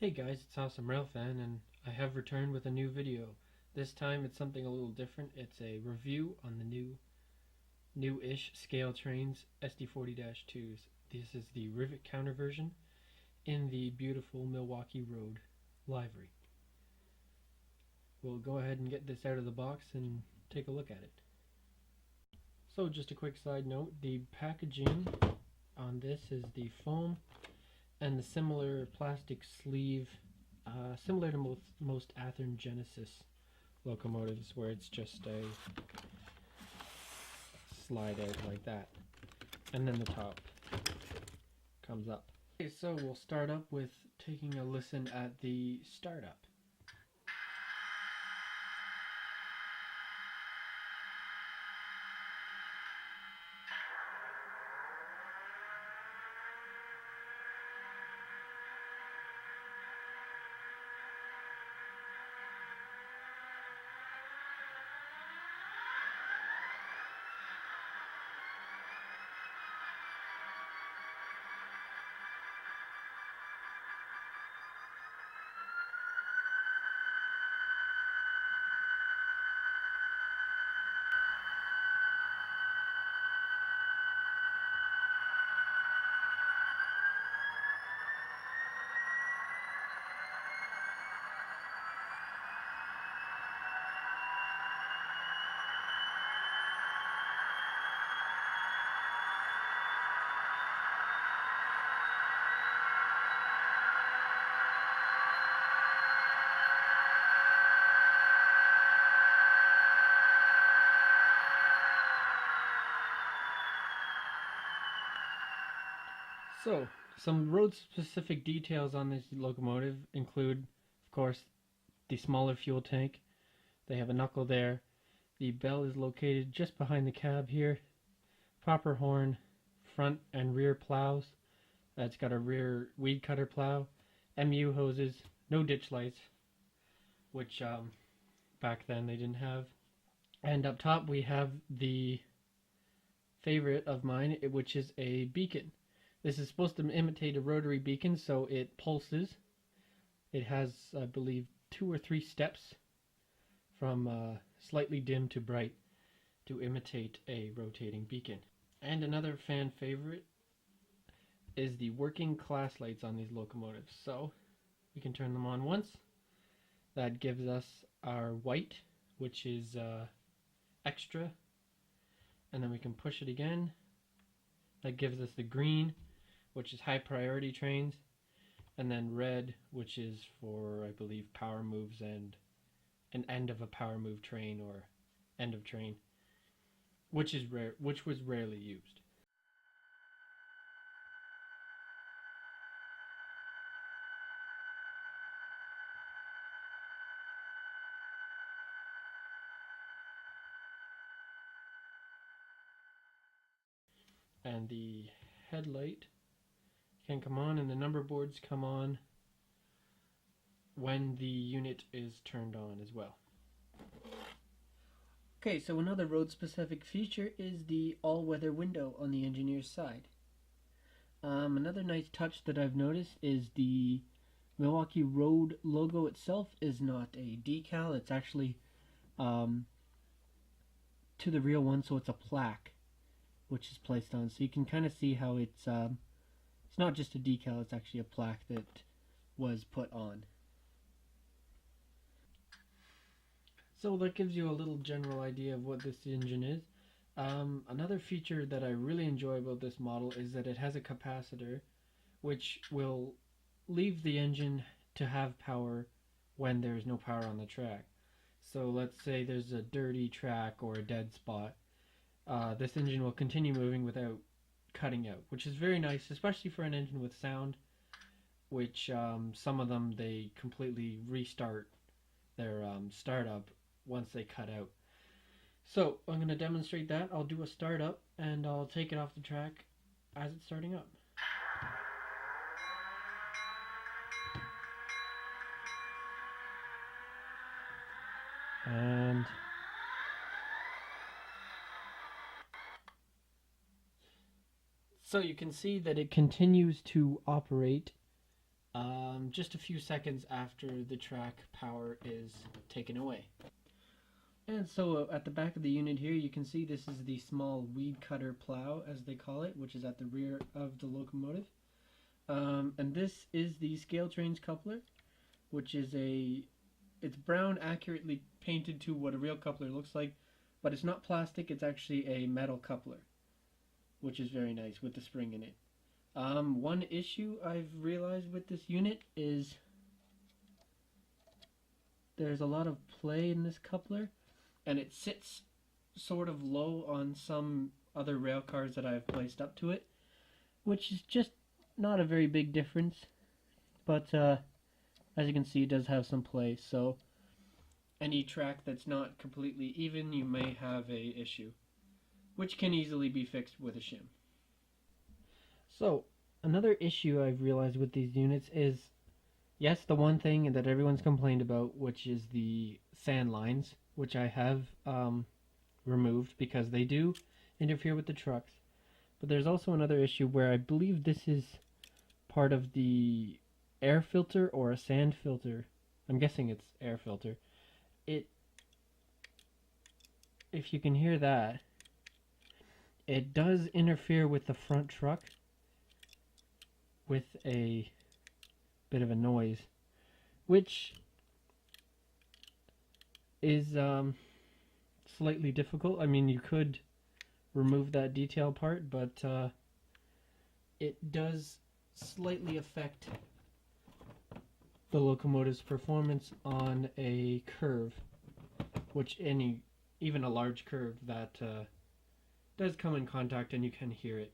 Hey guys, it's Awesome Railfan, and I have returned with a new video. This time it's something a little different. It's a review on the new-ish ScaleTrains SD40-2s. This is the rivet counter version in the beautiful Milwaukee Road livery. We'll go ahead and get this out of the box and take a look at it. So just a quick side note, the packaging on this is the foam and the similar plastic sleeve, similar to most Athearn Genesis locomotives, where it's just a slide out like that, and then the top comes up. Okay, so we'll start up with taking a listen at the startup. So, some road-specific details on this locomotive include, of course, the smaller fuel tank. They have a knuckle there. The bell is located just behind the cab here. Proper horn, front and rear plows. It's got a rear weed cutter plow. MU hoses, no ditch lights, which back then they didn't have. And up top we have the favorite of mine, which is a beacon. This is supposed to imitate a rotary beacon, so it pulses. It has, I believe, 2 or 3 steps from slightly dim to bright to imitate a rotating beacon. And another fan favorite is the working class lights on these locomotives. So we can turn them on once. That gives us our white, which is extra, and then we can push it again. That gives us the green, which is high priority trains, and then red, which is for, I believe, power moves and an end of a power move train or end of train, which is rare, which was rarely used. And the headlight can come on, and the number boards come on when the unit is turned on as well. Okay, so another road specific feature is the all-weather window on the engineer's side. Another nice touch that I've noticed is the Milwaukee Road logo itself is not a decal, it's actually to the real one, so it's a plaque which is placed on, so you can kind of see how it's not just a decal, it's actually a plaque that was put on. So that gives you a little general idea of what this engine is. Another feature that I really enjoy about this model is that it has a capacitor which will leave the engine to have power when there's no power on the track. So let's say there's a dirty track or a dead spot. This engine will continue moving without cutting out, which is very nice, especially for an engine with sound, which some of them, they completely restart their startup once they cut out. So I'm going to demonstrate that. I'll do a startup and I'll take it off the track as it's starting up. And so you can see that it continues to operate just a few seconds after the track power is taken away. And so at the back of the unit here, you can see this is the small weed cutter plow, as they call it, which is at the rear of the locomotive. And this is the ScaleTrains coupler, which is it's brown, accurately painted to what a real coupler looks like, but it's not plastic, it's actually a metal coupler, which is very nice with the spring in it. One issue I've realized with this unit is there's a lot of play in this coupler, and it sits sort of low on some other rail cars that I've placed up to it, which is just not a very big difference, but as you can see, it does have some play, so any track that's not completely even, you may have a issue, which can easily be fixed with a shim. So, another issue I've realized with these units is, yes, the one thing that everyone's complained about, which is the sand lines, which I have removed because they do interfere with the trucks. But there's also another issue where I believe this is part of the air filter or a sand filter. I'm guessing it's air filter. If you can hear that, it does interfere with the front truck with a bit of a noise, which is slightly difficult. I mean, you could remove that detail part, but it does slightly affect the locomotive's performance on a curve, which even a large curve that does come in contact, and you can hear it.